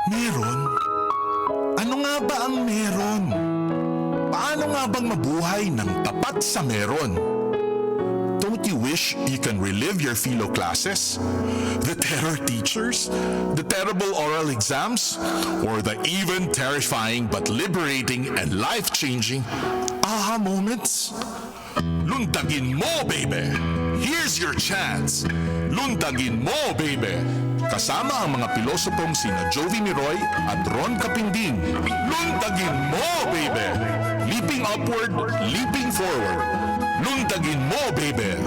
Meron? Ano nga ba ang meron? Paano nga bang mabuhay ng tapat sa meron? Don't you wish you can relive your philo classes? The terror teachers? The terrible oral exams? Or the even terrifying but liberating and life-changing aha moments? Lundagin mo, Beybeh! Here's your chance! Lundagin mo, Beybeh! Kasama ang mga pilosopong sina Jovi Miroy at Ron Capinding. Lundagin mo, Beybeh! Leaping upward, leaping forward. Lundagin mo, Beybeh!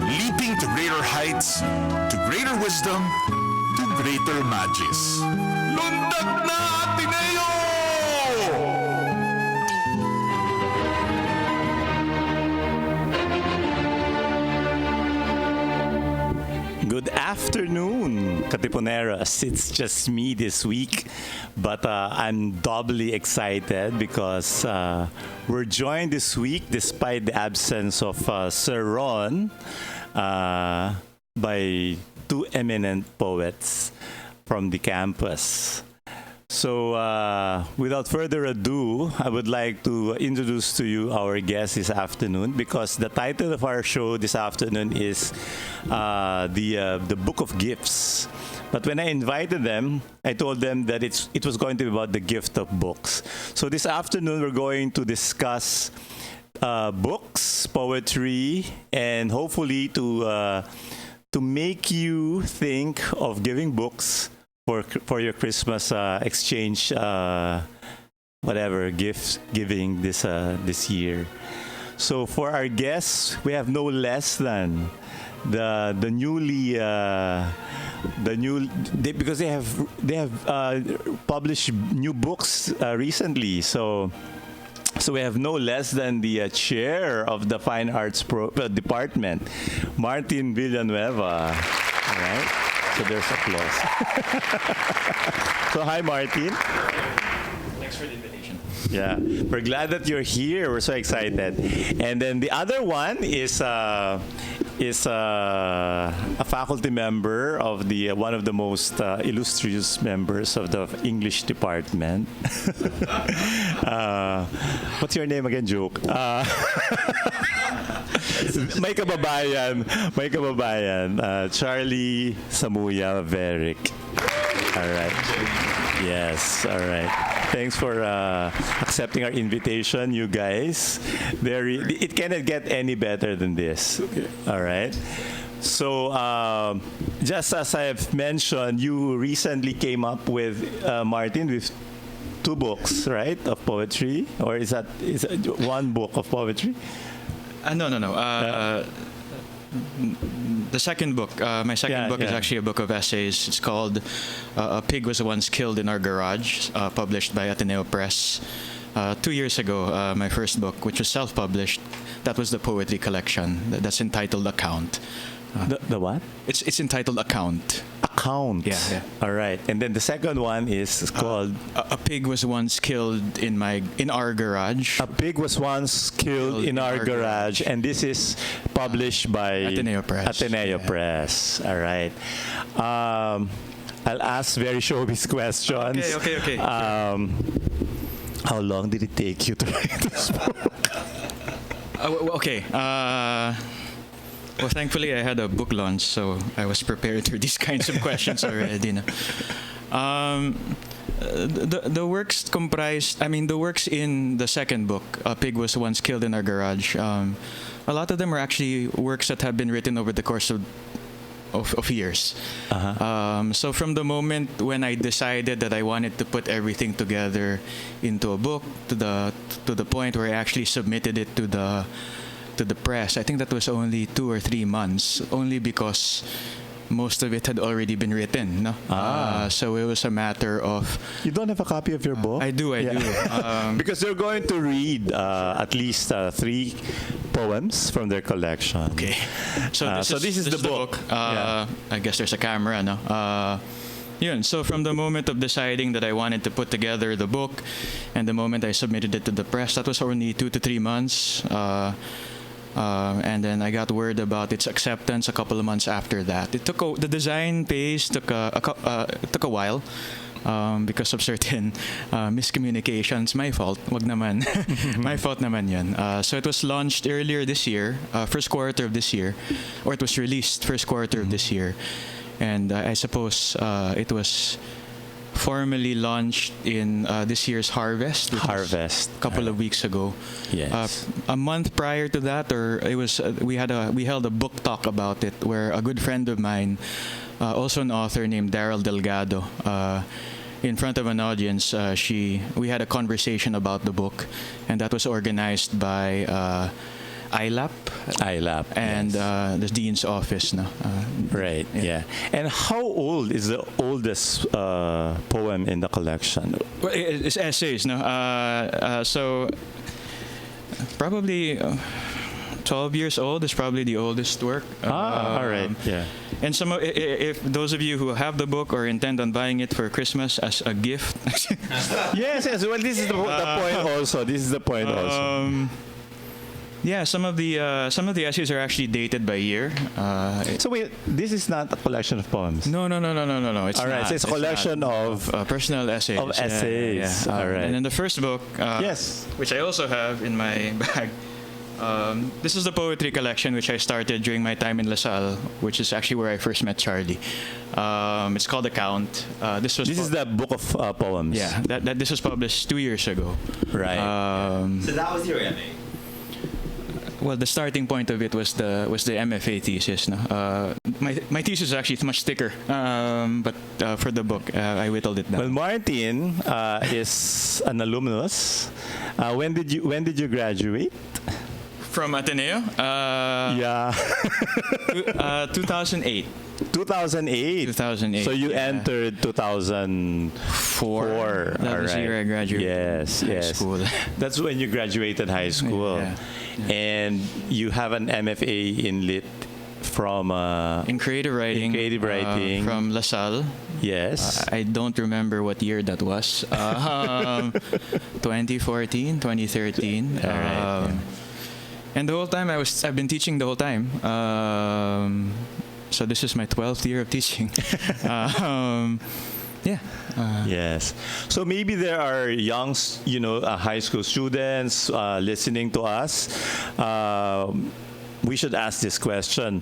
Leaping to greater heights, to greater wisdom, to greater magis. Lundag na, Ateneo! Good afternoon, Katipuneros. It's just me this week, but I'm doubly excited because we're joined this week, despite the absence of Sir Ron, by two eminent poets from the campus. So, without further ado, I would like to introduce to you our guest this afternoon, because the title of our show this afternoon is the Book of Gifts. But when I invited them, I told them that it was going to be about the gift of books. So this afternoon, we're going to discuss books, poetry, and hopefully to make you think of giving books for your Christmas exchange, whatever gift giving this year. So for our guests, we have no less than because they have published new books recently. So we have no less than the chair of the Fine Arts Department, Martin Villanueva. All right. So there's applause. So hi, Martin. Thanks for the invitation. Yeah, we're glad that you're here. We're so excited. And then the other one is a faculty member of the one of the most illustrious members of the English department. What's your name again, Joke? May kababayan, Charlie Samuya Veric. All right. Yes, all right. Thanks for accepting our invitation, you guys. It cannot get any better than this. All right. So, just as I have mentioned, you recently came up with, Martin, with two books, right, of poetry? Or is that one book of poetry? No. The second book, my second book is actually a book of essays. It's called A Pig Was Once Killed in Our Garage, published by Ateneo Press. 2 years ago, my first book, which was self-published, that was the poetry collection. That's entitled Account. The what? It's entitled Account. Account. Yeah. All right. And then the second one is called A Pig Was Once Killed in Our Garage. A Pig Was Once Killed in Our Garage, and this is published by Ateneo Press. Press. All right. I'll ask very showbiz questions. Okay. How long did it take you to write this book? Okay. Well, thankfully, I had a book launch, so I was prepared for these kinds of questions already. No? The works comprised, the works in the second book, A Pig Was Once Killed in Our Garage, a lot of them are actually works that have been written over the course of years. Uh-huh. So from the moment when I decided that I wanted to put everything together into a book, to the point where I actually submitted it to the press, I think that was only 2 or 3 months, only because most of it had already been written. No? So it was a matter of... You don't have a copy of your book? I do. Because they're going to read at least 3 poems from their collection. Okay. So this is the book. I guess there's a camera, no? So from the moment of deciding that I wanted to put together the book and the moment I submitted it to the press, that was only 2 to 3 months. And then I got word about its acceptance a couple of months after that. The design phase took a while. because of certain miscommunications. My fault. Wag naman. My fault naman yun. So it was launched earlier this year, first quarter of this year, or it was released first quarter of this year. And I suppose it was formally launched in this year's Harvest. Harvest. A couple of weeks ago. Yes. A month prior to that, or it was we held a book talk about it, where a good friend of mine, also an author named Daryl Delgado, in front of an audience, we had a conversation about the book, and that was organized by ILAP and yes. the dean's office. No? Right. Yeah. And how old is the oldest poem in the collection? Well, it's essays. No. So probably 12 years old is probably the oldest work. All right. Yeah. And if those of you who have the book or intend on buying it for Christmas as a gift, Yes. Well, this is the point also. This is the point also. yeah, some of the essays are actually dated by year. So wait, this is not a collection of poems. No. It's All right. not. So it's a collection not. of personal essays. of essays. Yeah. All right. And then the first book, yes. which I also have in my bag. This is the poetry collection which I started during my time in LaSalle, which is actually where I first met Charlie. It's called Account. This is the book of poems. Yeah, this was published 2 years ago. Right. So that was your MA. Well, the starting point of it was the MFA thesis. No? My thesis is actually much thicker, but for the book, I whittled it down. Well, Martin is an alumnus. When did you graduate? From Ateneo? Yeah. 2008. 2008. 2008. So you yeah. entered 2004. That was the year I graduated. Yes, high yes. school. That's when you graduated high school. Yeah. And you have an MFA in Lit from in creative writing. In creative writing. From LaSalle. Yes. I don't remember what year that was. 2014, 2013. All right. And the whole time I've been teaching the whole time. So this is my 12th year of teaching. Yeah. Yes. So maybe there are young, high school students listening to us. We should ask this question.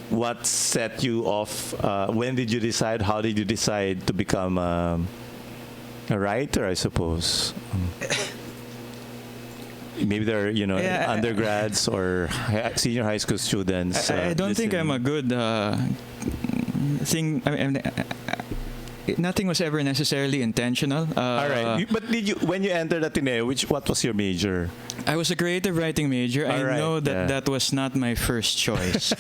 What set you off? When did you decide? How did you decide to become a writer, I suppose? Maybe they're, undergrads or senior high school students. I don't think I'm a good thing. Nothing was ever necessarily intentional. All right. But when you entered Ateneo, what was your major? I was a creative writing major. I right, know that that was not my first choice.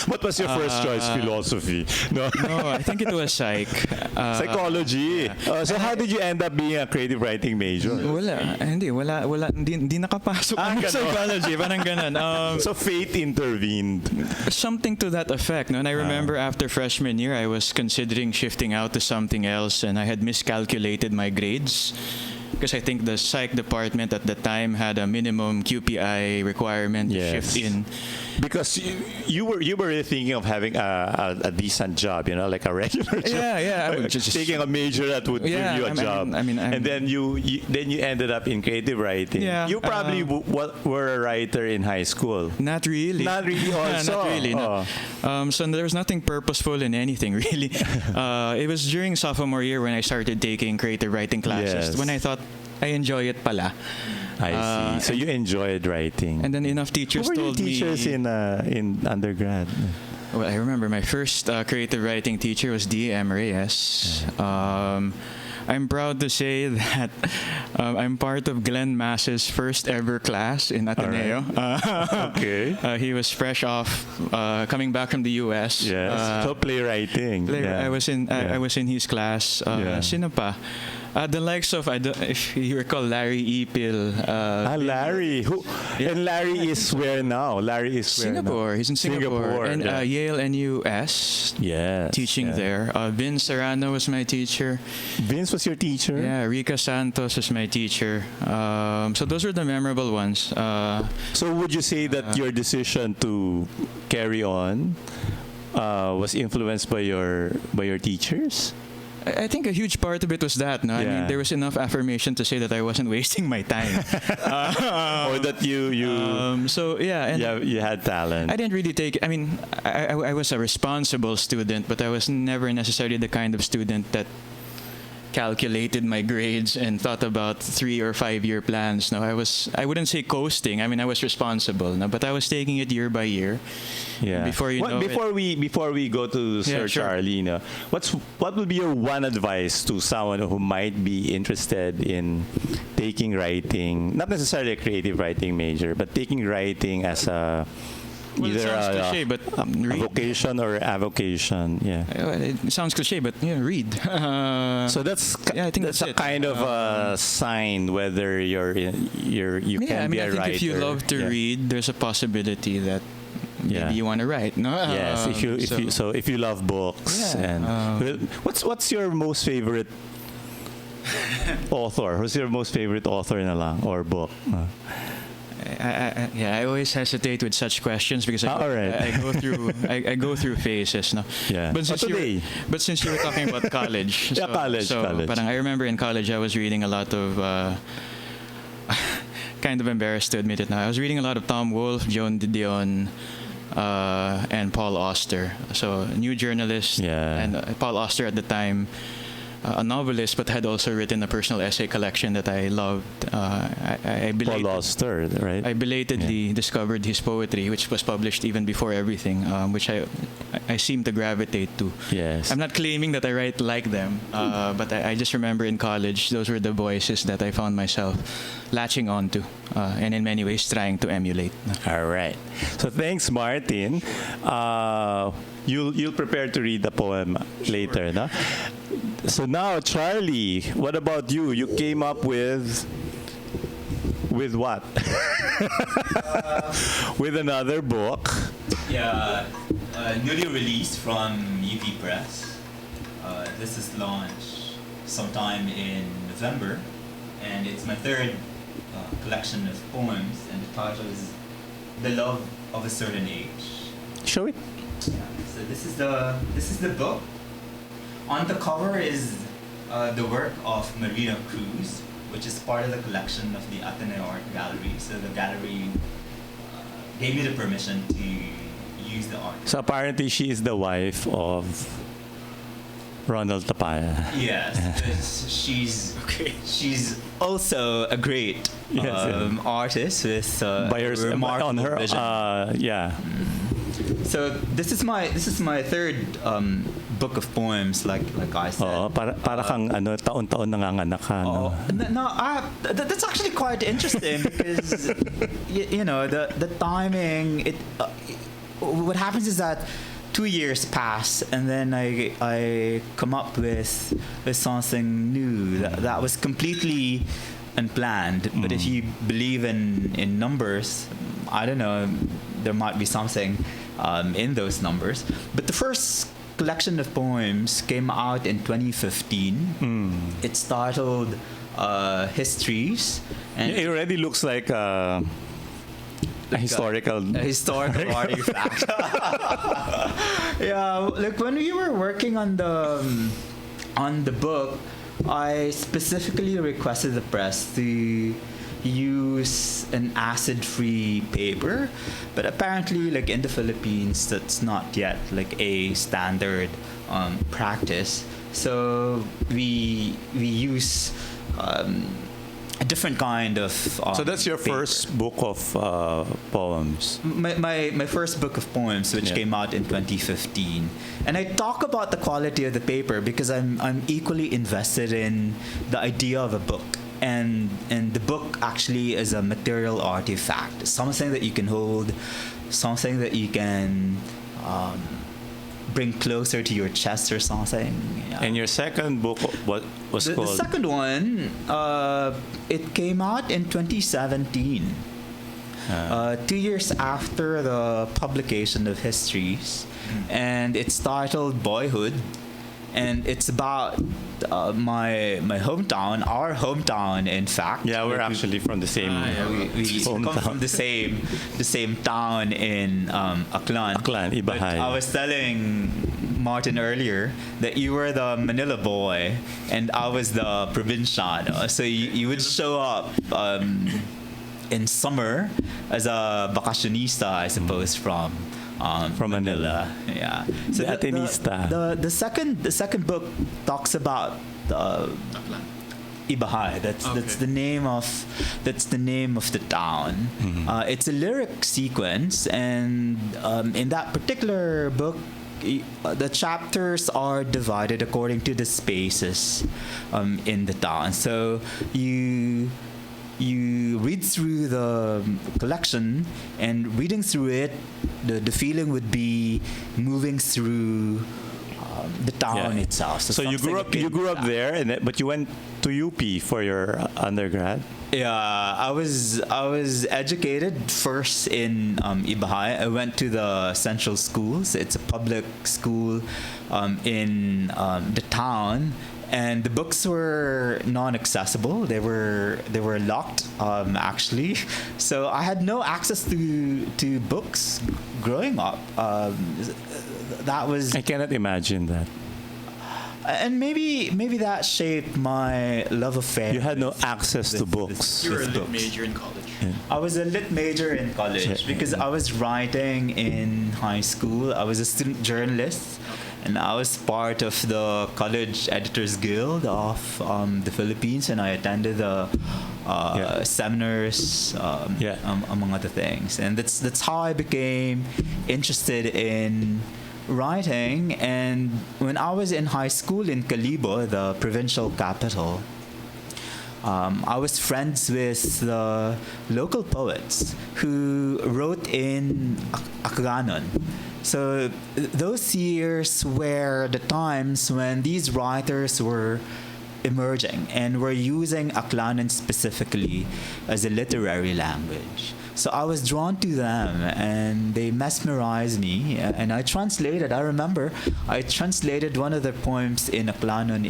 What was your first choice? Philosophy? No. No, I think it was psych. Psychology. So how did you end up being a creative writing major? Wala. Hindi nakapasok ang ganon. psychology. Parang ganun. So fate intervened. Something to that effect. No? And I remember after freshman year, I was considering shifting out to something else, and I had miscalculated my grades. Because I think the psych department at the time had a minimum QPI requirement to shift in. Because you were really thinking of having a decent job, like a regular job. Yeah. I would just taking a major that would give you a job. And then you ended up in creative writing. Yeah, you probably were a writer in high school. Not really. Not really also. Not really, no. So there was nothing purposeful in anything, really. It was during sophomore year when I started taking creative writing classes. Yes. When I thought, I enjoy it pala. I see. So you enjoyed writing. And then enough teachers Who were told your teachers me... in undergrad? Well, I remember my first creative writing teacher was D.M. Reyes. I'm proud to say that I'm part of Glenn Mass's first ever class in Ateneo. Right. Okay. He was fresh off coming back from the U.S. Yes. So playwriting. I was in his class. Sino pa? The likes of, if you recall, Larry Epil. Larry. Who? Yeah. And Larry is where now? Larry is Singapore. He's in Singapore. And Yale NUS. Yes. Teaching there. Vince Serrano was my teacher. Vince was your teacher? Yeah. Rika Santos was my teacher. So those were the memorable ones. So would you say that your decision to carry on was influenced by your teachers? I think a huge part of it was that. No, I Yeah. mean, there was enough affirmation to say that I wasn't wasting my time. Or that you So yeah, and you had talent. I didn't really take. I mean, I was a responsible student, but I was never necessarily the kind of student that calculated my grades and thought about 3 or 5 year plans. No, I wouldn't say coasting. I mean, I was responsible, no, but I was taking it year by year. Yeah. Before you know it. before we go to Sir sure. Charlie, what would be your one advice to someone who might be interested in taking writing, not necessarily a creative writing major, but taking writing as a Well, it either sounds cliche, but a read. vocation or avocation? Yeah. It sounds cliche, but read. So that's Yeah, I think that's a that's it. kind of a sign whether you Yeah, I can mean, be I a think writer. if you love to Yeah. read, there's a possibility that Yeah. maybe you want to write. No. Yes, if you love books. Yeah, And what's your most favorite author? Who's your most favorite author na lang or book? I always hesitate with such questions because all right. I go through phases. No. Yeah. But since today? but since you were talking about college, Yeah, college. Parang I remember in college I was reading a lot of. Kind of embarrassed to admit it now. I was reading a lot of Tom Wolfe, Joan Didion, and Paul Auster. So new journalist, Yeah. and Paul Auster at the time. A novelist, but had also written a personal essay collection that I loved. I Paul Auster, right? I belatedly discovered his poetry, which was published even before everything, which I seem to gravitate to. Yes. I'm not claiming that I write like them, but I just remember in college, those were the voices that I found myself latching onto, and in many ways trying to emulate. All right. So thanks, Martin. You'll prepare to read the poem later, no? So now, Charlie, what about you? You came up with what? With another book. Yeah, newly released from UP Press. This is launched sometime in November, and it's my third collection of poems, and the title is "The Love of a Certain Age." Show it. Yeah, so this is the book. On the cover is the work of Marina Cruz, which is part of the collection of the Ateneo Art Gallery. So the gallery gave me the permission to use the art. So apparently she is the wife of Ronald Tapaya. Yes, she's also a great artist with By her, remarkable on her, vision. yeah. So this is my third book of poems, like I said. Oo, para kang taon-taon nanganganak ka. No? That's actually quite interesting because you know the timing. What happens is that 2 years pass, and then I come up with something new that was completely unplanned. But if you believe in numbers, I don't know, there might be something in those numbers. But the first collection of poems came out in 2015. It's titled Histories, and It already looks like a historical artifact. Yeah, like when we were working on the book, I specifically requested the press to use an acid-free paper, but apparently, like in the Philippines, that's not yet like a standard practice. So we use a different kind of So that's your paper. first book of poems. My first book of poems, which came out in 2015, and I talk about the quality of the paper because I'm equally invested in the idea of a book, and the book actually is a material artifact, something that you can hold, something that you can bring closer to your chest or something. Yeah. And your second book, what was The called? second one, it came out in 2017. 2 years after the publication of Histories, and it's titled Boyhood, and it's about my hometown, our hometown, in fact. Yeah, we're actually from the same We come from the same town in Aklan. Aklan, But Ibahay. I was telling Martin earlier that you were the Manila boy and I was the provinciano. So you would show up in summer as a vacationista, I suppose, from Manila. Yeah. So The Atenista. the second book talks about Beybeh. That's the name of the town. It's a lyric sequence, and in that particular book, the chapters are divided according to the spaces in the town. So you read through the collection, and reading through it, the feeling would be moving through the town itself. So you grew up there, but you went to UP for your undergrad. Yeah, I was educated first in Beybeh. I went to the Central Schools. It's a public school in the town, and the books were non-accessible. They were locked actually. So I had no access to books growing up. That was, I cannot imagine that. and maybe that shaped my love affair. You had no access to books. You were a With lit books. major in college. I was a lit major in college because I was writing in high school. I was a student journalist, and I was part of the College Editors Guild of the Philippines, and I attended the seminars, among other things. And that's how I became interested in writing. And when I was in high school in Calibo, the provincial capital, I was friends with the local poets who wrote in Akaganon. So those years were the times when these writers were emerging and were using Aklanon specifically as a literary language. So I was drawn to them, and they mesmerized me. And I remember I translated one of their poems in Aklanon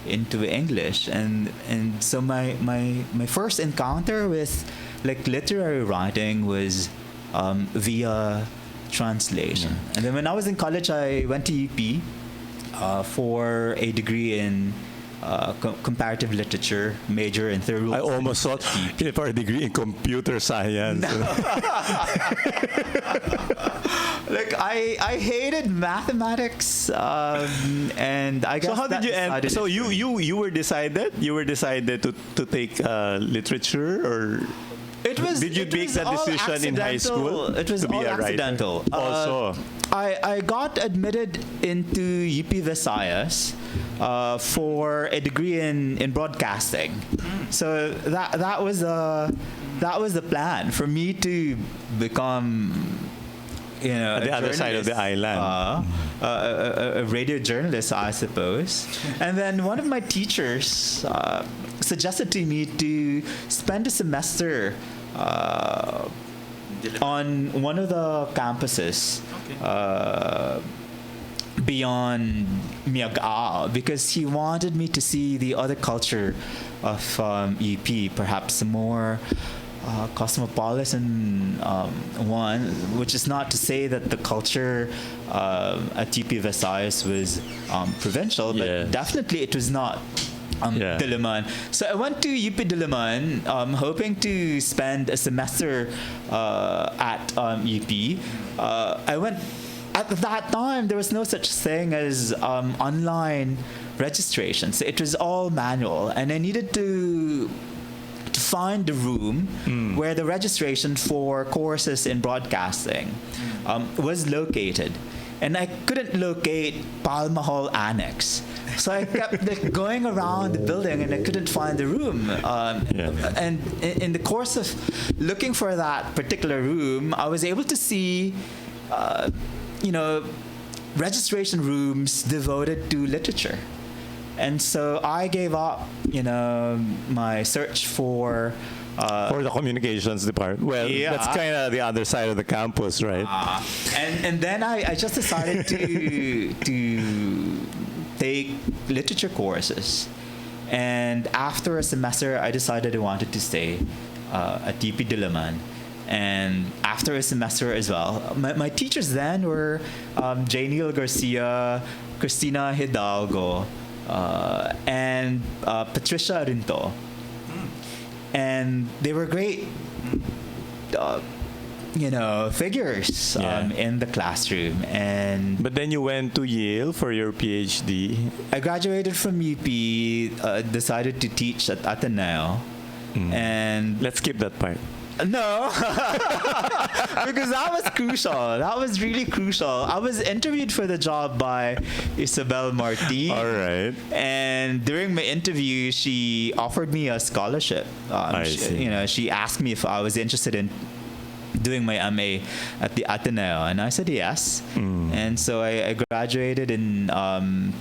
into English. And so my first encounter with like literary writing was via translation. And then when I was in college, I went to UP for a degree in comparative literature, major in theory. I almost thought for a degree in computer science. Like I hated mathematics, and I guess. So how did you end? So you were decided to take literature, or did you make that decision in high school? It was to be all a writer? accidental. Also, I got admitted into UP Visayas for a degree in broadcasting. So that was the plan for me to become, the other side of the island. A radio journalist, I suppose. And then one of my teachers suggested to me to spend a semester on one of the campuses beyond Miagao, because he wanted me to see the other culture of EP, perhaps a more cosmopolitan one, which is not to say that the culture at UP Visayas was provincial, but definitely it was not Diliman. So I went to UP Diliman, hoping to spend a semester at UP. I went at that time. There was no such thing as online registration, so it was all manual, and I needed to find the room where the registration for courses in broadcasting was located. And I couldn't locate Palma Hall Annex. So I kept going around the building, and I couldn't find the room. And in the course of looking for that particular room, I was able to see, registration rooms devoted to literature. And so I gave up, my search for the communications department. Well, that's kind of the other side of the campus, right? And then I just decided to take literature courses. And after a semester, I decided I wanted to stay at UP Diliman. And after a semester as well, my teachers then were Janiel Garcia, Cristina Hidalgo, and Patricia Rinto. And they were great, figures in the classroom. And But then you went to Yale for your PhD. I graduated from UP, decided to teach at Ateneo. And Let's skip that part. no, because that was crucial. That was really crucial. I was interviewed for the job by Isabel Martin. All right. And during my interview, she offered me a scholarship. I see. She asked me if I was interested in doing my MA at the Ateneo, and I said yes. And so I graduated in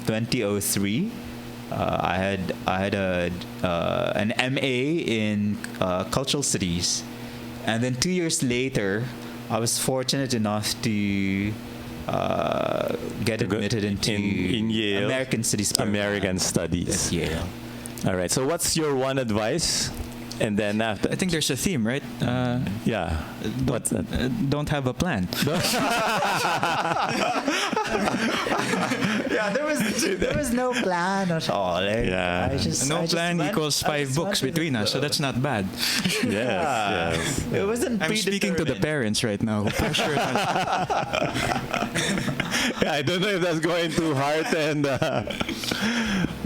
2003. I had an MA in cultural studies, and then 2 years later, I was fortunate enough to get admitted into in Yale, American Studies program American at Studies. Yale. All right. So what's your one advice? And then after, I think there's a theme, right? yeah. What's that? Don't have a plan. Yeah, there was no plan at all. Yeah. No plan equals 5 books between us, so that's not bad. Yes. It wasn't. I'm speaking to the parents right now. Pressure. I don't know if that's going too hard, and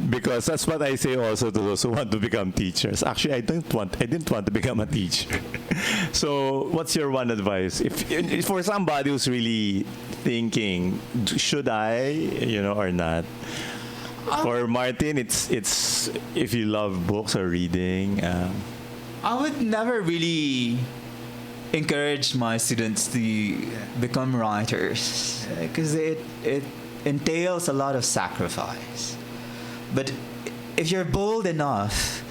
because that's what I say also to those who want to become teachers. Actually, I didn't want to become a teacher. So, what's your one advice? If for somebody who's really thinking, should I, or not? For Martin, it's if you love books or reading. I would never really encourage my students to become writers because it entails a lot of sacrifice. But if you're bold enough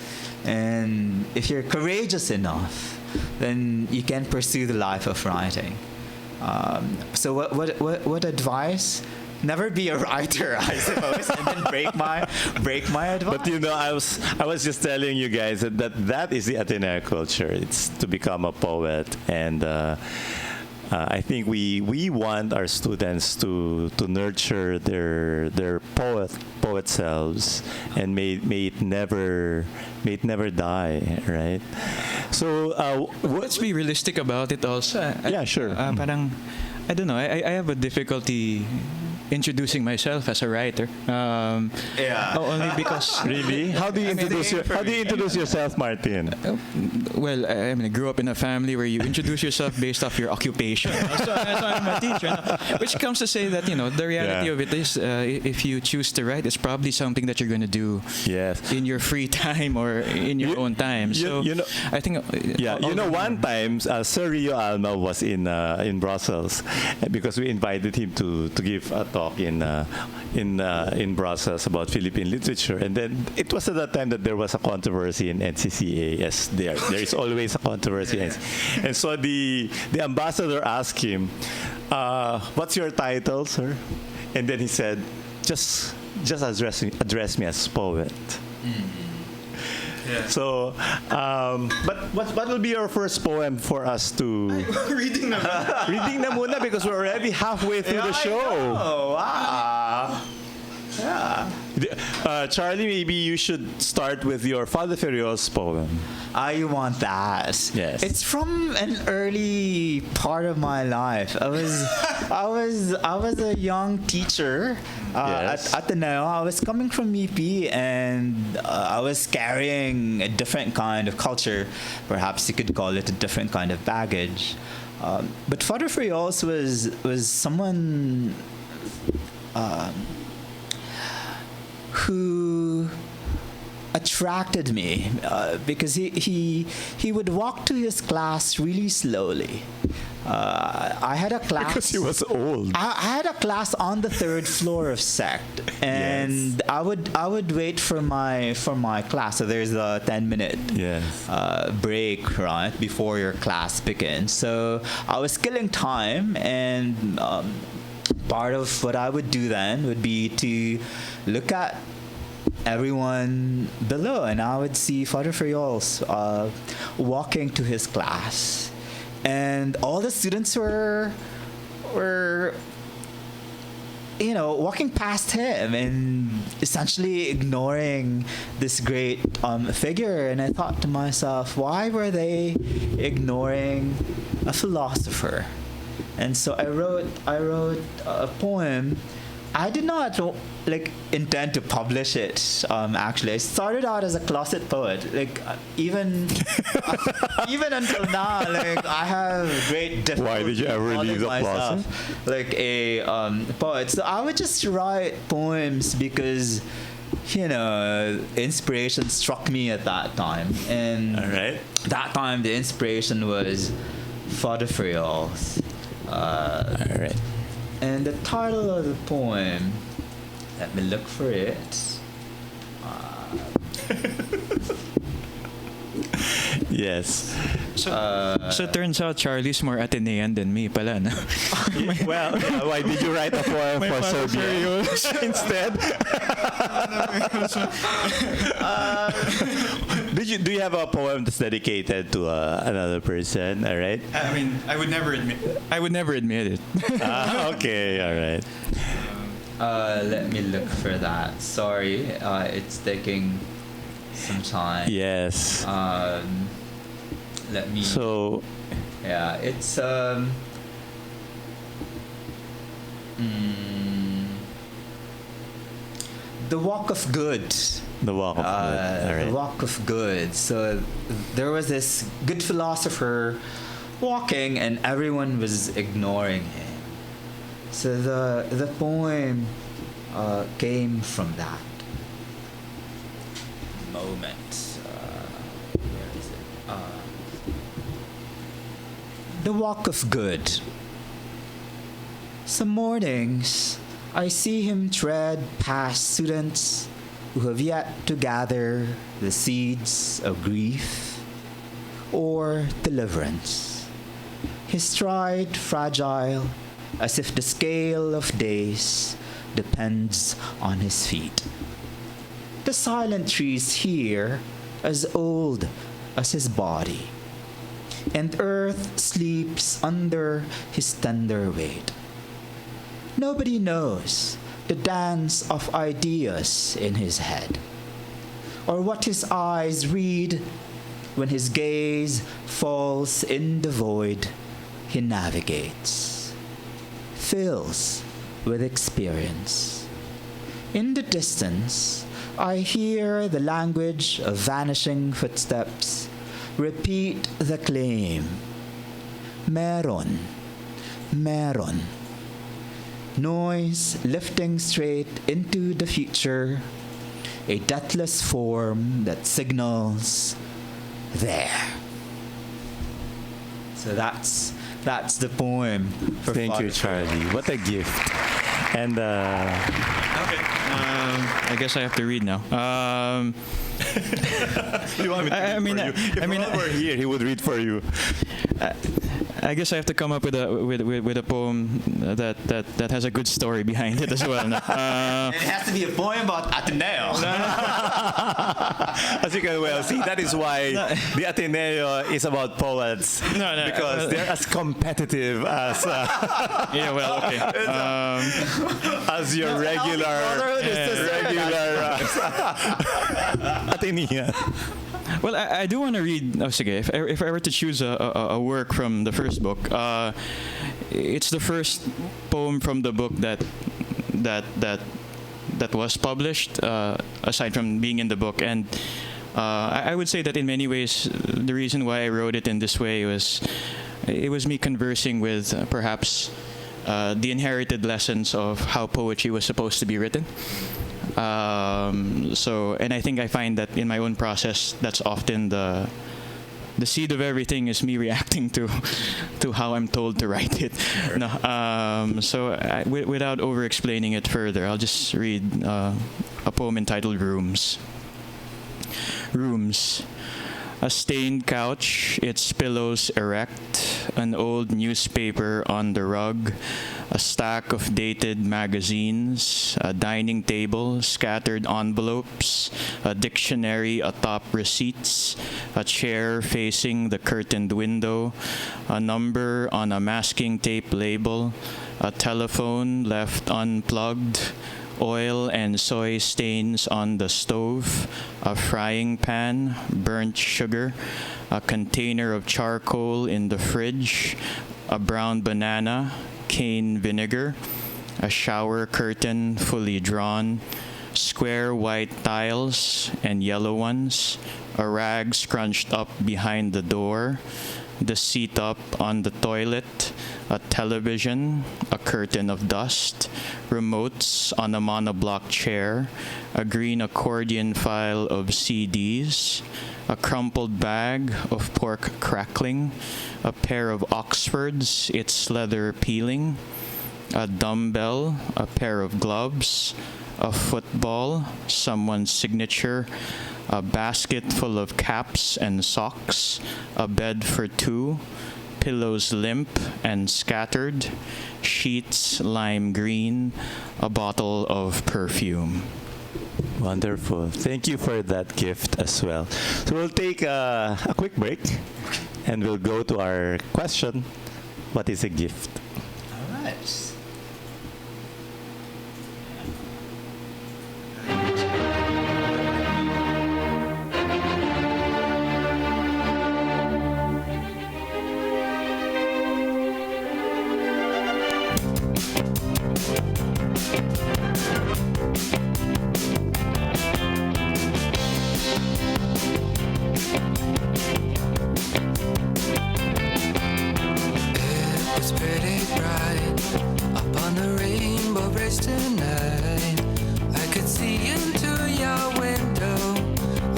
and if you're courageous enough, then you can pursue the life of writing. So what advice? Never be a writer, I suppose, and then break my advice. But I was just telling you guys that is the Ateneo culture. It's to become a poet, and I think we want our students to nurture their poet selves, and may it never die, right? So Let's be realistic about it also. Yeah, sure. Parang, I don't know. I have a difficulty introducing myself as a writer. Only because really, how do you introduce yourself, Martin? well, I grew up in a family where you introduce yourself based off your occupation. So I'm a teacher, which comes to say that the reality of it is, if you choose to write, it's probably something that you're going to do in your free time or in your own time. So I think one time Sir Rio Alma was in Brussels because we invited him to give a talk in Brussels about Philippine literature, and then it was at that time that there was a controversy in NCCA. Yes, there is always a controversy, and so the ambassador asked him, "What's your title, sir?" And then he said, "Just address me as poet." Yeah. So, but what will be your first poem for us to reading na muna because we're already halfway through the show. Oh wow! Yeah. Charlie, maybe you should start with your Father Feriol's poem. You want that? Yes. It's from an early part of my life. I was a young teacher at Ateneo. I was coming from UP, and I was carrying a different kind of culture. Perhaps you could call it a different kind of baggage. But Father Feriol's was someone who attracted me because he would walk to his class really slowly. I had a class because he was old. I had a class on the 3rd floor of Sect, and I would wait for my class. So there's a 10-minute break right before your class begins. So I was killing time, and part of what I would do then would be to look at everyone below, and I would see Father Feriol's walking to his class. And and all the students were walking past him and essentially ignoring this great figure. And I thought to myself, why were they ignoring a philosopher? And so I wrote a poem. I did not intend to publish it. Actually, I started out as a closet poet. Even until now, I have great difficulty. Why did you ever calling leave the closet? myself a poet. So I would just write poems because inspiration struck me at that time, and All right. that time the inspiration was Fodderfrials. All right. And the title of the poem, let me look for it. Yes. So it turns out Charlie's more Atenean than me pala, no? Well, why did you write a poem for Serbia instead? Do you have a poem that's dedicated to another person? All right. I mean, I would never admit it. Okay. All right. Let me look for that. Sorry, it's taking some time. Yes. Let me. So, Yeah, it's The Walk of Good. the walk of good. All The right. Walk of Good. So there was this good philosopher walking, and everyone was ignoring him. So the poem came from that moment. Where is it? The Walk of Good. Some mornings, I see him tread past students who have yet to gather the seeds of grief or deliverance. His stride fragile, as if the scale of days depends on his feet. The silent trees here, as old as his body, and earth sleeps under his tender weight. Nobody knows the dance of ideas in his head, or what his eyes read when his gaze falls in the void he navigates, fills with experience. In the distance, I hear the language of vanishing footsteps repeat the claim, meron, meron. Noise lifting straight into the future, a deathless form that signals there. So that's the poem. For Thank you, Father. Charlie. What a gift. And Okay. I guess I have to read now. you want me to I mean, If I mean, Ron were here, he would read for you. I guess I have to come up with a poem that has a good story behind it as well. No? And it has to be a poem about Ateneo. As you can well see, that is why the Ateneo is about poets. No, Because they're as competitive as Yeah, well, okay. as your regular Ateneo. Well, I do want to read. Oh, sige, if I were to choose a work from the first book, it's the first poem from the book that was published, aside from being in the book. And I would say that in many ways, the reason why I wrote it in this way was it was me conversing with perhaps the inherited lessons of how poetry was supposed to be written. And I think I find that in my own process, that's often the seed of everything is me reacting to how I'm told to write it. No, without over-explaining it further, I'll just read a poem entitled Rooms. Rooms. A stained couch, its pillows erect, an old newspaper on the rug, a stack of dated magazines, a dining table, scattered envelopes, a dictionary atop receipts, a chair facing the curtained window, a number on a masking tape label, a telephone left unplugged, oil and soy stains on the stove, a frying pan, burnt sugar, a container of charcoal in the fridge, a brown banana, cane vinegar, a shower curtain fully drawn, square white tiles and yellow ones, a rag scrunched up behind the door, the seat up on the toilet, a television, a curtain of dust, remotes on a monoblock chair, a green accordion file of CDs, a crumpled bag of pork crackling, a pair of Oxfords, its leather peeling, a dumbbell, a pair of gloves, a football, someone's signature, a basket full of caps and socks, a bed for two, pillows limp and scattered, sheets lime green, a bottle of perfume. Wonderful. Thank you for that gift as well. So we'll take a quick break and we'll go to our question. What is a gift? All right. It's pretty bright up on the rainbow bridge tonight. I could see into your window,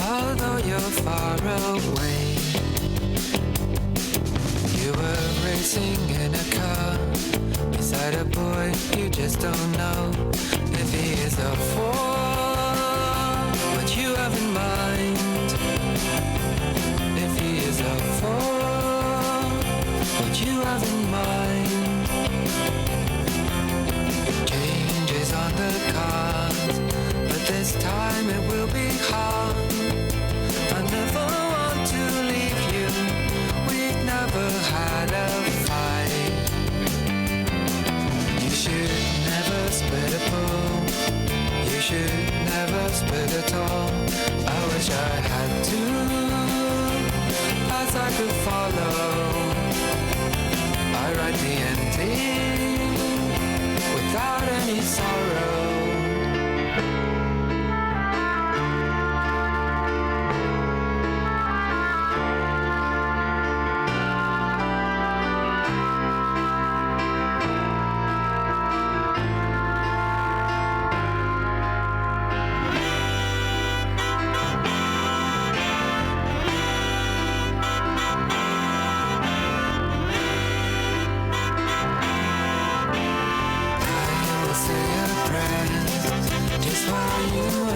although you're far away. You were racing in a car beside a boy you just don't know if he is a fool. What you have in mind? If he is a fool, what you have in mind? Changes on the cards, but this time it will be hard. I never want to leave you. We've never had a fight. You should never split a pool. You should never split at all. I wish I had to, as I could follow. I write the ending without any sorrow.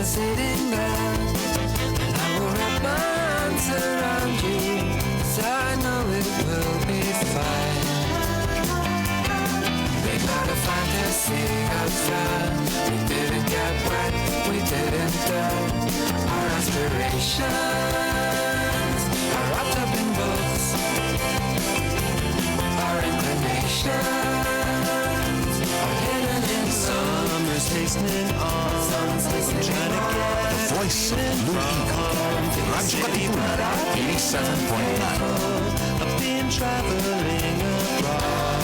Sitting there, and I will wrap my arms around you, 'cause I know it will be fine. We got a fantasy outside. We didn't get wet, we didn't die. Our aspirations are wrapped up in books. Our inclinations are hidden in summer's listening on. The voice of Lundagin. Radyo Katipunan, 87.9. I've been traveling abroad.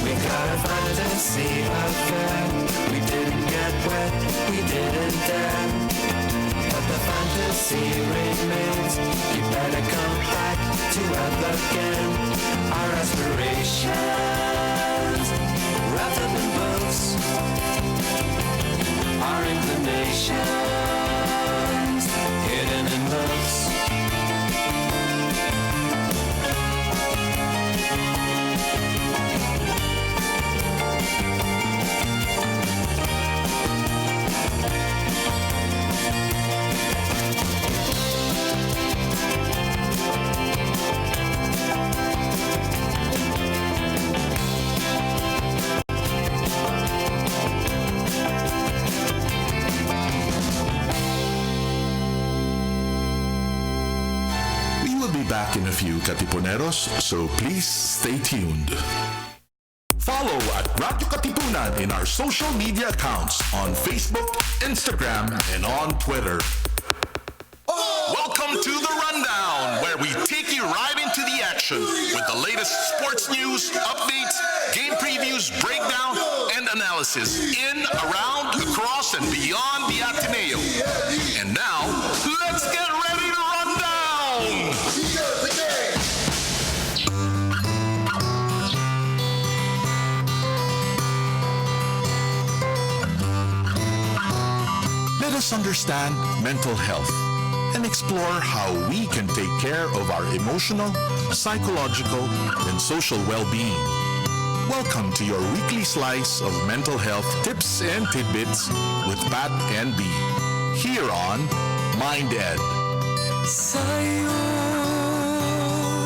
We got a fantasy affair. We didn't get wet, we didn't dare. But the fantasy remains. You better come back to earth again. Our aspirations wrapped up in books. Our inclinations hidden in books. back in a few, Katipuneros, so please stay tuned. Follow at Radyo Katipunan in our social media accounts on Facebook, Instagram, and on Twitter. Welcome to the Rundown, where we take you right into the action with the latest sports news, updates, game previews, breakdown, and analysis in, around, across, and beyond the Ateneo. And now, let's get ready to run down! Let us understand mental health and explore how we can take care of our emotional, psychological, and social well-being. Welcome to your weekly slice of mental health tips and tidbits with Pat and B. Here on Mind Ed. Sa'yo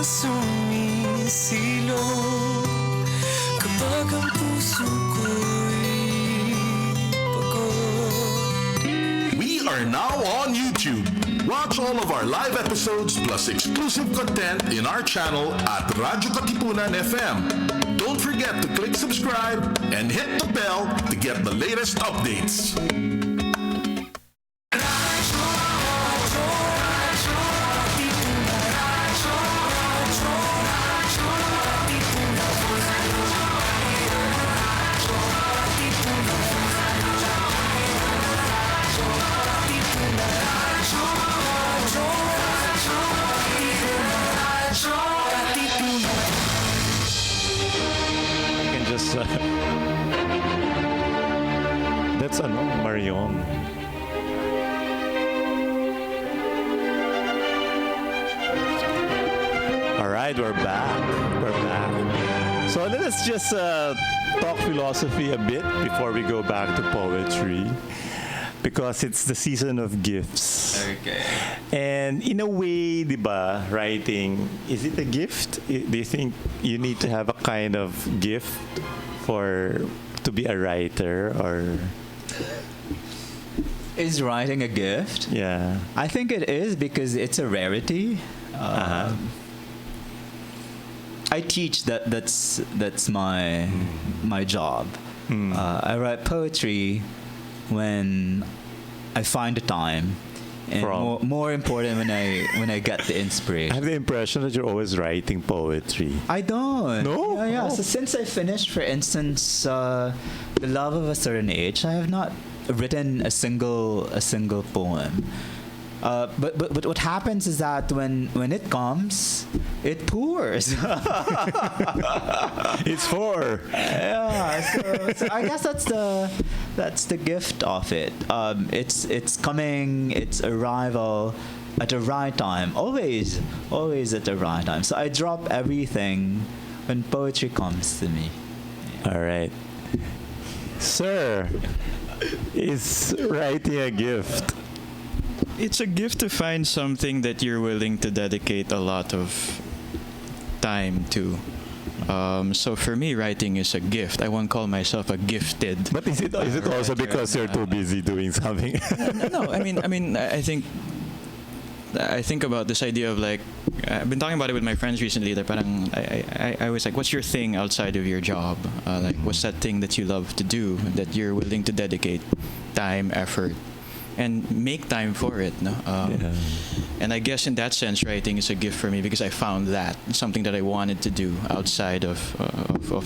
sumisilo kapag ang puso ko'y pagod. We are now on YouTube. Watch all of our live episodes plus exclusive content in our channel at Radyo Katipunan FM. Don't forget to click subscribe and hit the bell to get the latest updates. That's Marion. All right, we're back. So let us just talk philosophy a bit before we go back to poetry, because it's the season of gifts. Okay. And in a way, diba, writing, is it a gift? Do you think you need to have a kind of gift to be a writer, or? Is writing a gift? Yeah. I think it is because it's a rarity. I teach that's my job. I write poetry when I find the time, and more important when I get the I inspiration. have the impression that you're always writing poetry. I don't. No? Yeah. Oh. So since I finished, for instance, The Love of a Certain Age, I have not written a single poem. But what happens is that when it comes, it pours. It's for. Yeah. So I guess that's the gift of it. It's coming. Its arrival at the right time. Always at the right time. So I drop everything when poetry comes to me. All right. Sir, is writing a gift? It's a gift to find something that you're willing to dedicate a lot of time to. So for me, writing is a gift. I won't call myself a gifted. But is it also because you're too busy doing something? No, I mean, I think about this idea of like, I've been talking about it with my friends recently. That parang I was like, what's your thing outside of your job? Like, what's that thing that you love to do that you're willing to dedicate time, effort, and make time for it? No? And I guess in that sense, writing is a gift for me because I found that something that I wanted to do outside of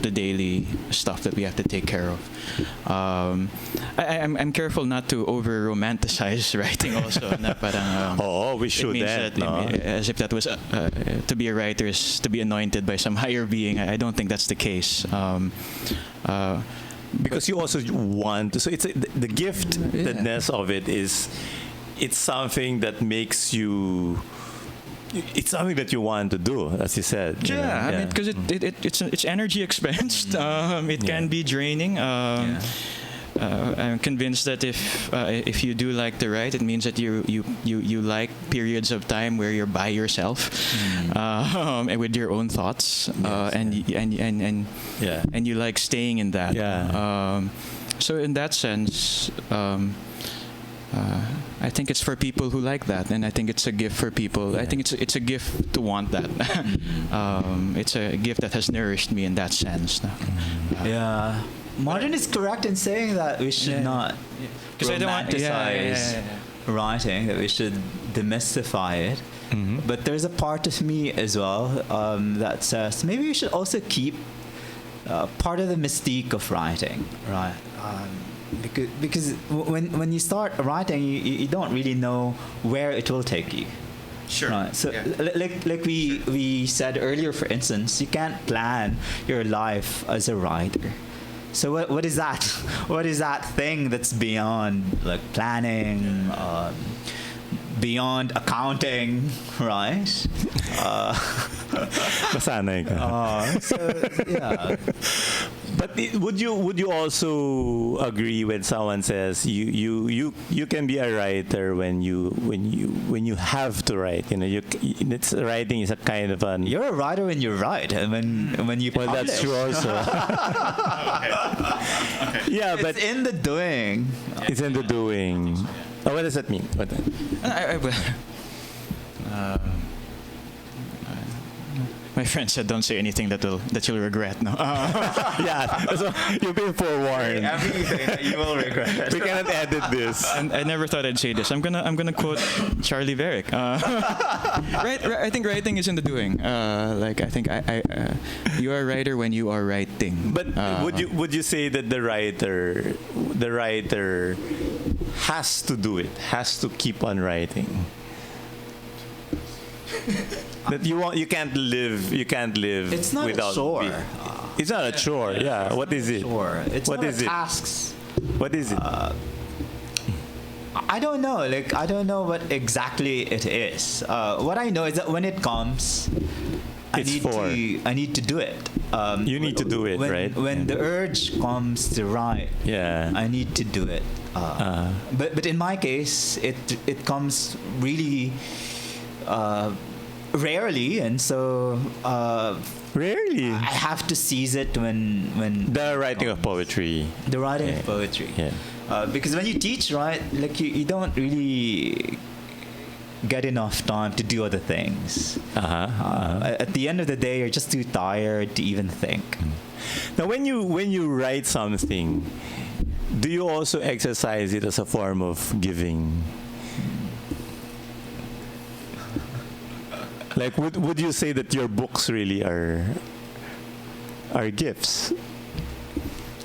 the daily stuff that we have to take care of. I'm careful not to over romanticize writing also. Na parang, we should that, as if that was to be a writer is to be anointed by some higher being. I don't think that's the case. Because you also want to, so it's the giftedness of it is, it's something that makes you, it's something that you want to do, as you said. I mean, because it's energy expensed. It can be draining. I'm convinced that if you do like to write, it means that you like periods of time where you're by yourself, and with your own thoughts, and you like staying in that. So in that sense, I think it's for people who like that, and I think it's a gift for people. I think it's a gift to want that. It's a gift that has nourished me in that sense. Yeah. Martin is correct in saying that we should not romanticize writing, that we should demystify it. But there's a part of me as well that says maybe we should also keep part of the mystique of writing, right? Because when you start writing, you don't really know where it will take you. Sure. Right. So like we said earlier, for instance, you can't plan your life as a writer. So what is that? What is that thing that's beyond like planning, beyond accounting, right? Masanay ka. So yeah. But would you also agree when someone says you can be a writer when you have to write? You know, writing is a kind of an. You're a writer when you write, and when you Well, publish. that's true also. Yeah, but It's in the doing. it's in the doing. Oh, what does that mean? What? My friend said, "Don't say anything that you'll regret." No. Yeah, so you've been forewarned. Everything that you will regret. We cannot edit this. And I never thought I'd say this. I'm gonna quote Charlie Varick. I think writing is in the doing. Like I think you are a writer when you are writing. But would you say that the writer has to do it, has to keep on writing? That you can't live It's not without a chore. it's not a chore. Yeah. What is it? Sure. It's What not is a it? tasks. What is it? I don't know. Like I don't know what exactly it is. What I know is that when it comes, I need to do it. You need to do it, right? When the urge comes to write, Yeah. I need to do it. But in my case, it comes really rarely, and so Rarely. I have to seize it when The writing of poetry. the writing Yeah. of poetry. Yeah. Because when you teach, right, like you don't really get enough time to do other things. At the end of the day, you're just too tired to even think. Now, when you write something, do you also exercise it as a form of giving? Like, would you say that your books really are gifts?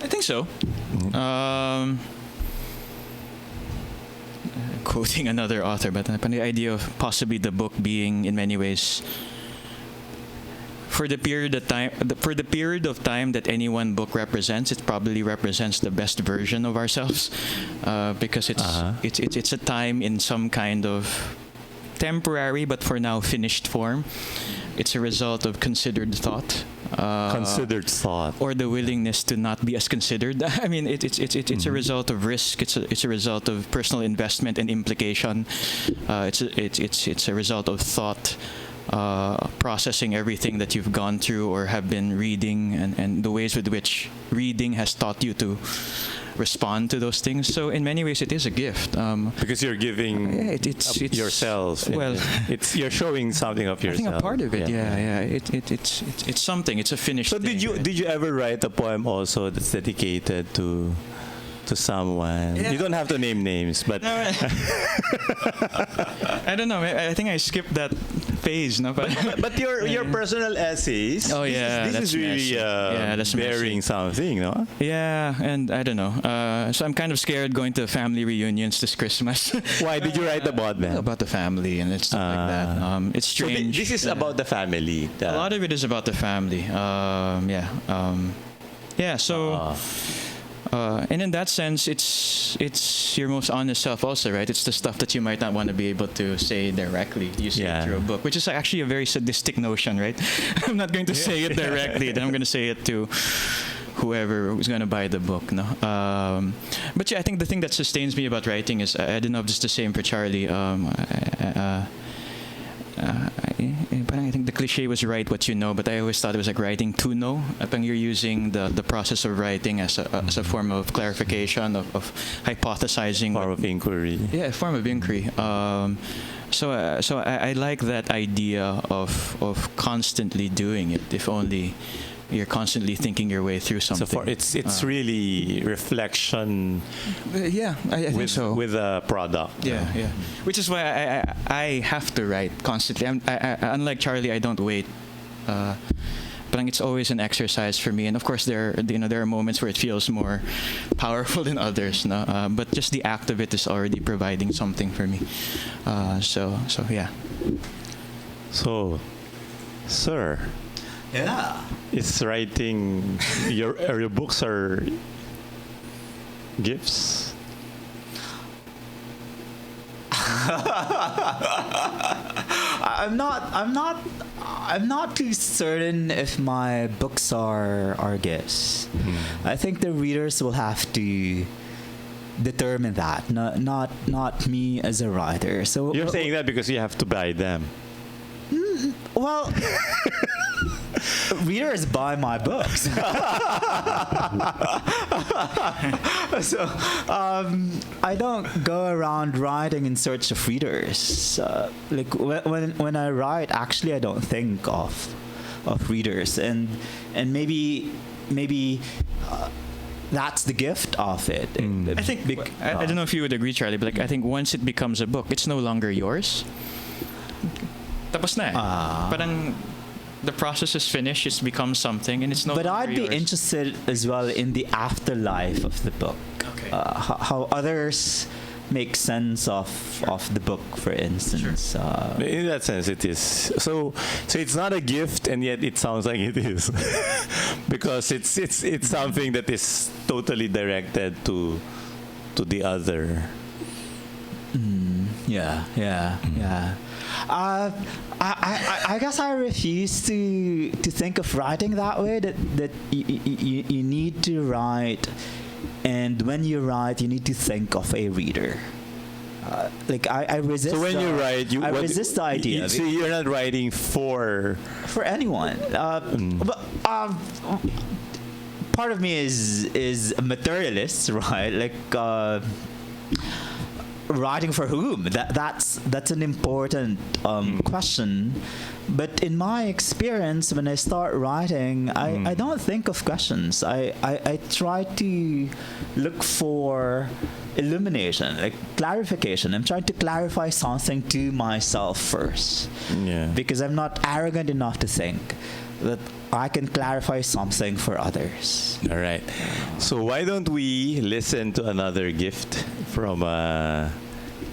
I think so. Quoting another author, but the idea of possibly the book being in many ways for the period of time that any one book represents, it probably represents the best version of ourselves, because it's a time in some kind of temporary but for now finished form. It's a result of considered thought. Considered thought. Or the willingness to not be as considered. I mean, it's a result of risk. It's a result of personal investment and implication. It's a result of thought, processing everything that you've gone through or have been reading, and the ways with which reading has taught you to respond to those things. So in many ways, it is a gift. Because you're giving it's yourself. Well, you're showing something of yourself. I think a part of it. Yeah. It's something. It's a finished. So thing. did you ever write a poem also that's dedicated to someone? Yeah. You don't have to name names, but I don't know. I think I skipped that phase. No, but your personal essays. Oh, yeah, this that's is really messy. That's bearing messy. something, no? Yeah, and I don't know. So I'm kind of scared going to family reunions this Christmas. Why did you write about that? About the family and stuff like that. It's So strange. this is about the family. A lot of it is about the family. So. And in that sense, it's your most honest self also, right? It's the stuff that you might not want to be able to say directly. You say it through a book, which is actually a very sadistic notion, right? I'm not going to say it directly, then I'm going to say it to whoever who's going to buy the book. No, but yeah, I think the thing that sustains me about writing is, I don't know if this is the same for Charlie. parang I think the cliche was write what you know, but I always thought it was like writing to know. Parang you're using the process of writing as a form of clarification, of hypothesizing. Form of inquiry. Yeah, a form of inquiry. So I like that idea of constantly doing it, if only you're constantly thinking your way through something. So it's really reflection yeah, I think with so. with a product. Yeah. Which is why I have to write constantly. Unlike Charlie, I don't wait. But it's always an exercise for me, and of course there are moments where it feels more powerful than others. No? But just the act of it is already providing something for me. So yeah. So, sir, Yeah. is writing your books are gifts? I'm not too certain if my books are gifts. I think the readers will have to determine that, not me as a writer. So You're saying that because you have to buy them. well, readers buy my books. So I don't go around writing in search of readers. Like when I write, actually I don't think of readers, and maybe that's the gift of it. I think I don't know if you would agree, Charlie, but like I think once it becomes a book, it's no longer yours. Tapos na eh. Parang the process is finished, it's become something, and it's no But longer I'd be yours. interested as well in the afterlife of the book. Okay. How others make sense of the book, for instance. In that sense, it is. So it's not a gift, and yet it sounds like it is, because it's something that is totally directed to the other. Yeah. I guess I refuse to think of writing that way. That you need to write, and when you write, you need to think of a reader. Like I resist. So when you write, I resist the idea. So you're not writing for anyone. But part of me is a materialist, right? Like writing for whom? That's an important question. But in my experience, when I start writing, I don't think of questions. I try to look for illumination, like clarification. I'm trying to clarify something to myself first. Yeah. Because I'm not arrogant enough to think that I can clarify something for others. All right. So why don't we listen to another gift from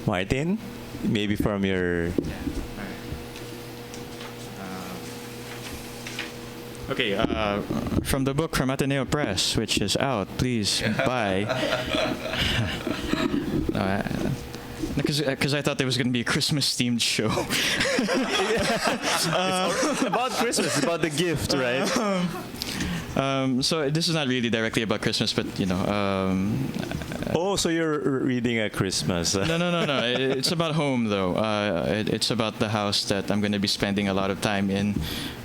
Martin? Maybe from your... Okay, from the book from Ateneo Press, which is out, please buy. Because I thought there was going to be a Christmas-themed show. It's about Christmas, about the gift, right? So this is not really directly about Christmas, but Oh, so you're reading at Christmas. No. It's about home, though. It's about the house that I'm going to be spending a lot of time in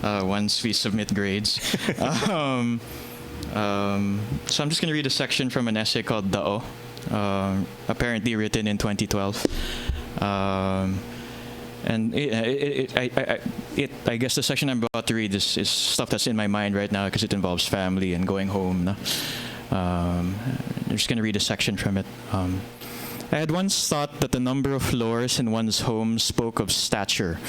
once we submit grades. So I'm just going to read a section from an essay called Dao, apparently written in 2012. And I guess the section I'm about to read is stuff that's in my mind right now because it involves family and going home. No? I'm just going to read a section from it. I had once thought that the number of floors in one's home spoke of stature,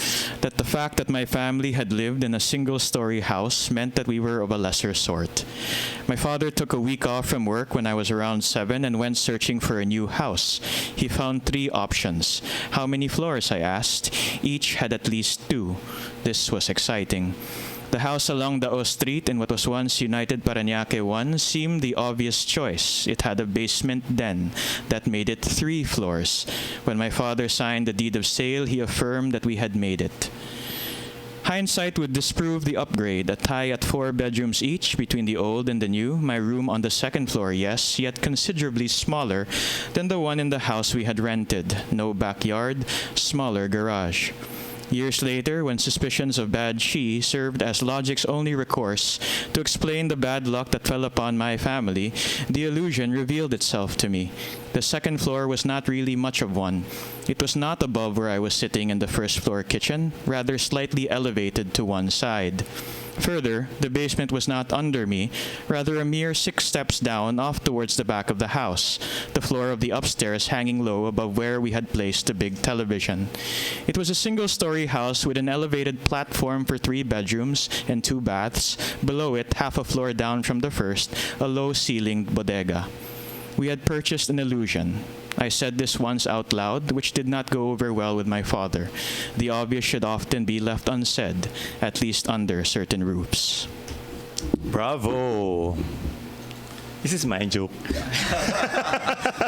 that the fact that my family had lived in a single-story house meant that we were of a lesser sort. My father took a week off from work when I was around 7 and went searching for a new house. He found 3 options. How many floors, I asked. Each had at least 2. This was exciting. The house along the O Street in what was once United Parañaque 1 seemed the obvious choice. It had a basement den that made it 3 floors. When my father signed the deed of sale, he affirmed that we had made it. Hindsight would disprove the upgrade, a tie at 4 bedrooms each between the old and the new. My room on the 2nd floor, yes, yet considerably smaller than the one in the house we had rented. No backyard, smaller garage. Years later, when suspicions of bad chi served as logic's only recourse to explain the bad luck that fell upon my family, the illusion revealed itself to me. The second floor was not really much of one. It was not above where I was sitting in the first floor kitchen, rather slightly elevated to one side. Further, the basement was not under me, rather a mere 6 steps down off towards the back of the house, the floor of the upstairs hanging low above where we had placed the big television. It was a single-story house with an elevated platform for 3 bedrooms and 2 baths. Below it, half a floor down from the first, a low-ceilinged bodega. We had purchased an illusion. I said this once out loud, which did not go over well with my father. The obvious should often be left unsaid, at least under certain roofs. Bravo. This is my joke.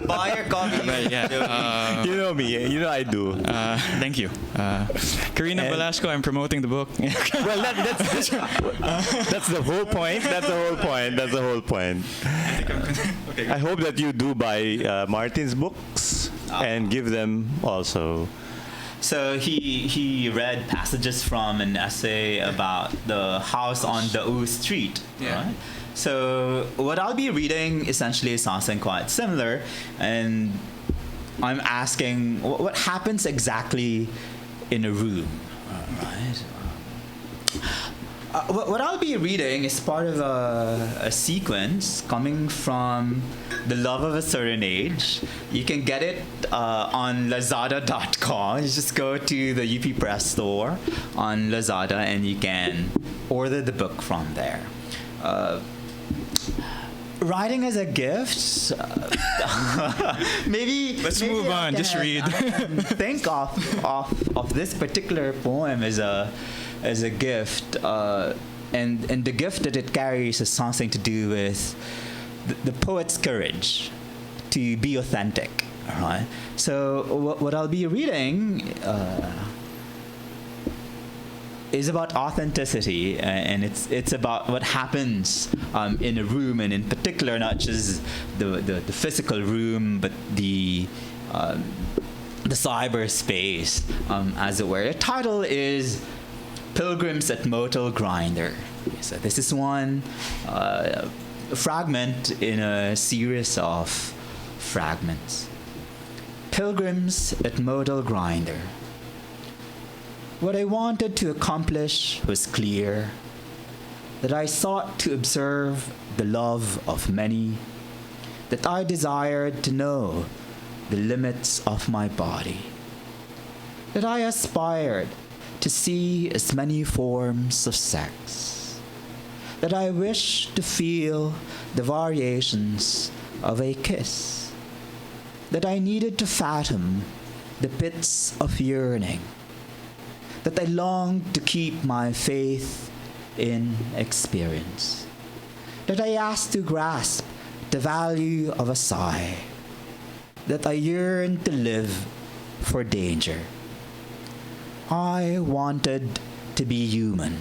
Buy your copy. You know me. You know I do. Thank you. Karina And- Velasco, I'm promoting the book. Well, that's the whole point. That's the whole point. That's the whole point. I hope that you do buy Martin's books and give them also. So he read passages from an essay about the house on the U Street. Yeah. Right? So what I'll be reading essentially is something quite similar, and I'm asking what happens exactly in a room, right? What I'll be reading is part of a sequence coming from The Love of a Certain Age. You can get it on Lazada.com. You just go to the UP Press store on Lazada and you can order the book from there. Writing as a gift, maybe. Let's maybe move I on. Just can- read. I can think of this particular poem as a gift, and the gift that it carries is something to do with the poet's courage to be authentic. Right. So what I'll be reading is about authenticity, and it's about what happens in a room, and in particular not just the physical room, but the cyberspace, as it were. The title is Pilgrims at Motel Grinder. So this is one fragment in a series of fragments. Pilgrims at Motel Grinder. What I wanted to accomplish was clear, that I sought to observe the love of many, that I desired to know the limits of my body, that I aspired to see as many forms of sex, that I wished to feel the variations of a kiss, that I needed to fathom the pits of yearning, that I longed to keep my faith in experience, that I asked to grasp the value of a sigh, that I yearned to live for danger. I wanted to be human.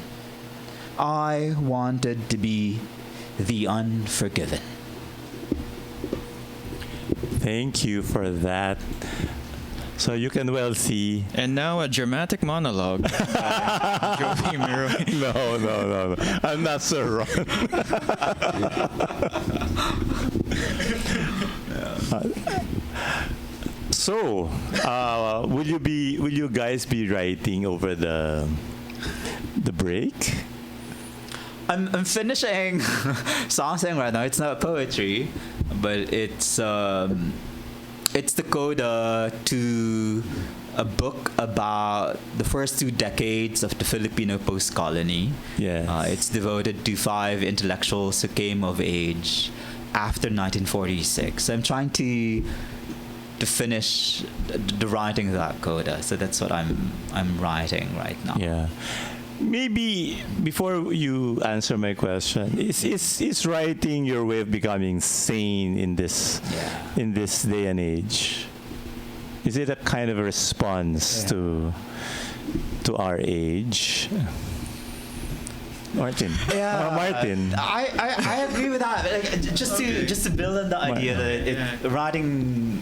I wanted to be the unforgiven. Thank you for that. So you can well see. And now a dramatic monologue. Joey Miro. No. I'm not so wrong. So, will you guys be writing over the break? I'm finishing something right now. It's not poetry, but it's the coda to a book about the first 2 decades of the Filipino post-colony. Yes. It's devoted to 5 intellectuals who came of age after 1946. I'm trying to finish the writing of that coda, so that's what I'm writing right now. Yeah. Maybe before you answer my question, is writing your way of becoming sane in this day and age? Is it a kind of a response to our age? Martin. Yeah, Martin. I agree with that. Like, just to build on the idea that writing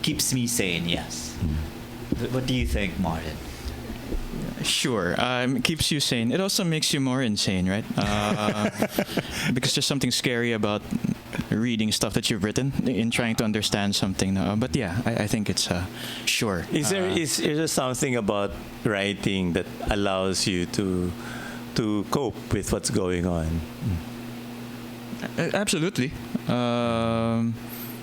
keeps me sane. Yes. What do you think, Martin? Sure. It keeps you sane. It also makes you more insane, right? Because there's something scary about reading stuff that you've written in trying to understand something. But yeah, I think it's sure. Is there something about writing that allows you to cope with what's going on? Absolutely.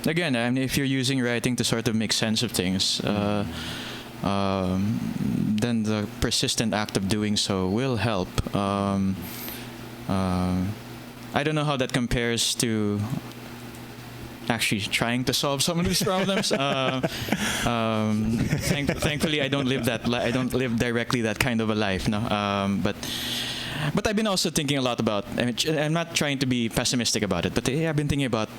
Again, I mean, if you're using writing to sort of make sense of things, then the persistent act of doing so will help. I don't know how that compares to actually trying to solve some of these problems. Thankfully, I don't live I don't live directly that kind of a life. No, but I've been also thinking a lot about. I mean, I'm not trying to be pessimistic about it, but I've been thinking about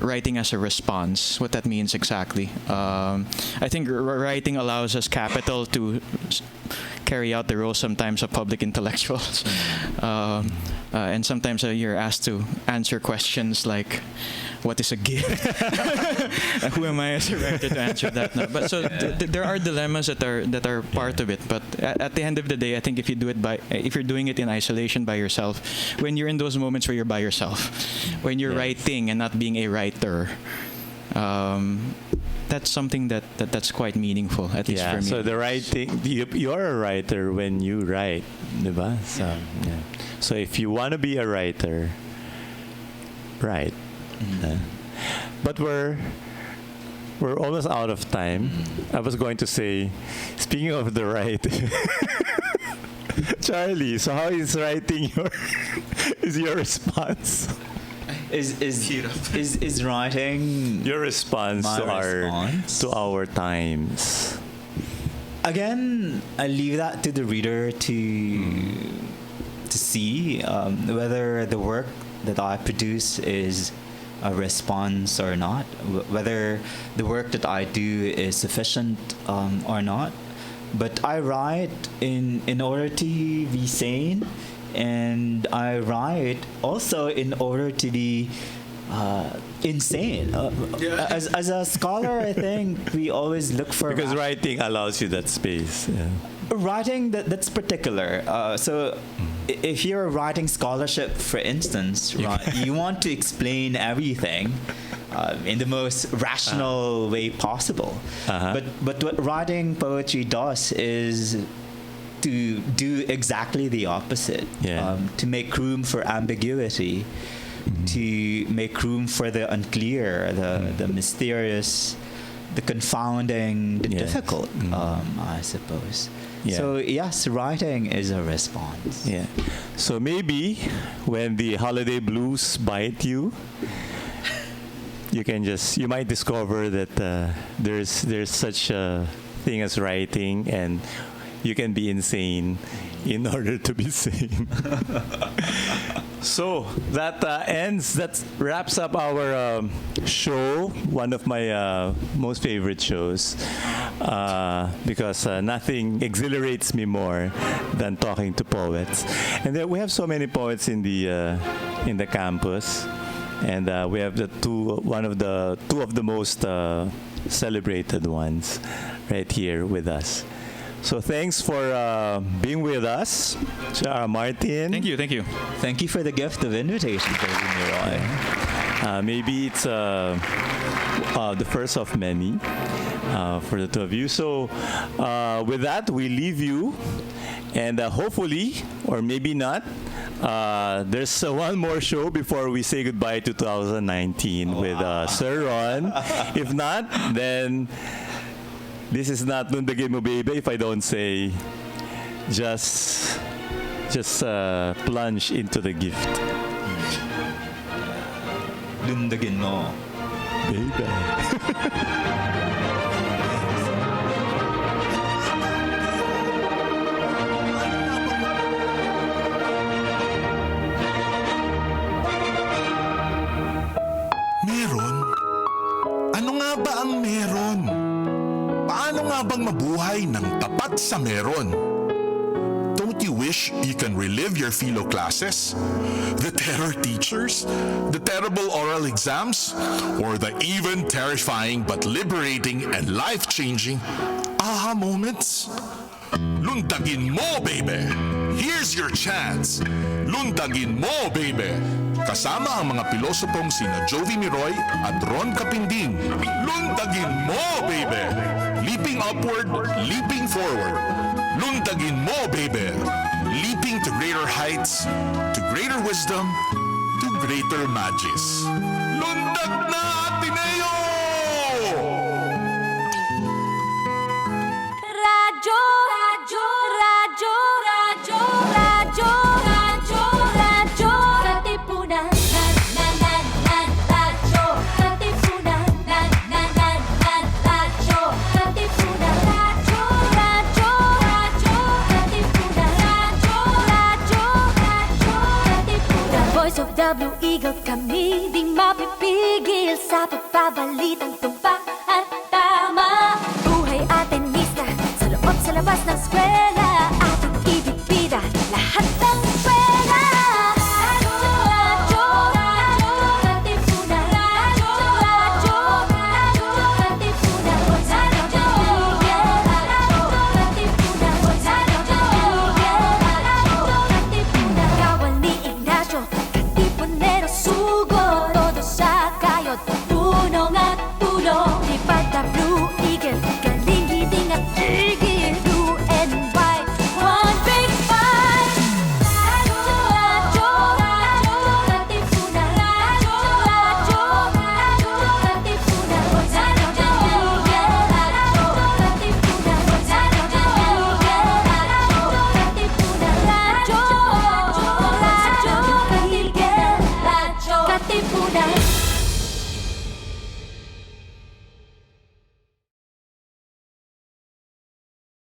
writing as a response, what that means exactly. I think writing allows us capital to carry out the role sometimes of public intellectuals. And sometimes you're asked to answer questions like, what is a gift? Who am I as a writer to answer that? No, but so there are dilemmas that are part of it. But at the end of the day, I think if you're doing it in isolation by yourself, when you're in those moments where you're by yourself, when you're writing and not being a writer, that's something that's quite meaningful, at least for me. So the writing, you're a writer when you write, diba? So if you want to be a writer, write. But we're almost out of time. I was going to say, speaking of the writing, Charlie, so how is writing your response? Is writing Your response to our times? Again, I leave that to the reader to see whether the work that I produce is a response or not, whether the work that I do is sufficient or not. But I write in order to be sane, and I write also in order to be insane. As a scholar, I think we always look for Because writing allows you that space. Yeah. writing that's particular. So if you're writing scholarship, for instance, right, you want to explain everything in the most rational way possible. But what writing poetry does is to do exactly the opposite. To make room for ambiguity, to make room for the unclear, the mysterious, the confounding, the difficult, I suppose. So yes, writing is a response. So maybe when the holiday blues bite you, you might discover that there's such a thing as writing, and you can be insane in order to be sane. So that wraps up our show, one of my most favorite shows, because nothing exhilarates me more than talking to poets. And we have so many poets in the campus, and we have two of the most celebrated ones right here with us. So thanks for being with us, Martin. Thank you. Thank you for the gift of invitation, Roy. Maybe it's the first of many for the two of you. So with that, we leave you, and hopefully, or maybe not, there's one more show before we say goodbye to 2019 with Sir Ron. If not, then this is not Lundagin mo Beybeh if I don't say just plunge into the gift. Lundagin mo Beybeh. Meron? Ano nga ba ang meron? Paano nga bang mabuhay ng tapat sa meron? Don't you wish you can relive your philo classes? The terror teachers? The terrible oral exams? Or the even terrifying but liberating and life-changing aha moments? Lundagin mo, Beybeh! Here's your chance! Lundagin mo, Beybeh! Kasama ang mga pilosopong sina Jovi Miroy at Ron Capinding. Lundagin mo, Beybeh! Leaping upward, leaping forward. Lundagin mo, Beybeh! Leaping to greater heights, to greater wisdom, to greater magis. Lundag na, Ateneo! Radyo, radyo, radyo, radyo, radyo, radyo, radyo, Katipunan, radyo, Katipunan, radyo, Katipunan, radyo, radyo, radyo, Katipunan, radyo, Katipunan. The voice of the Blue Eagle, kami di mapipigil sa pagbabalitang tumpak at tama. Buhay atenista sa loob sa labas ng eskwela, ating ibibida lahat ng eskwela. Radyo, radyo, radyo, Katipunan, radyo, radyo, radyo, Katipunan, radyo, radyo, Katipunan, radyo, Katipunan. Kawal ni Ignacio,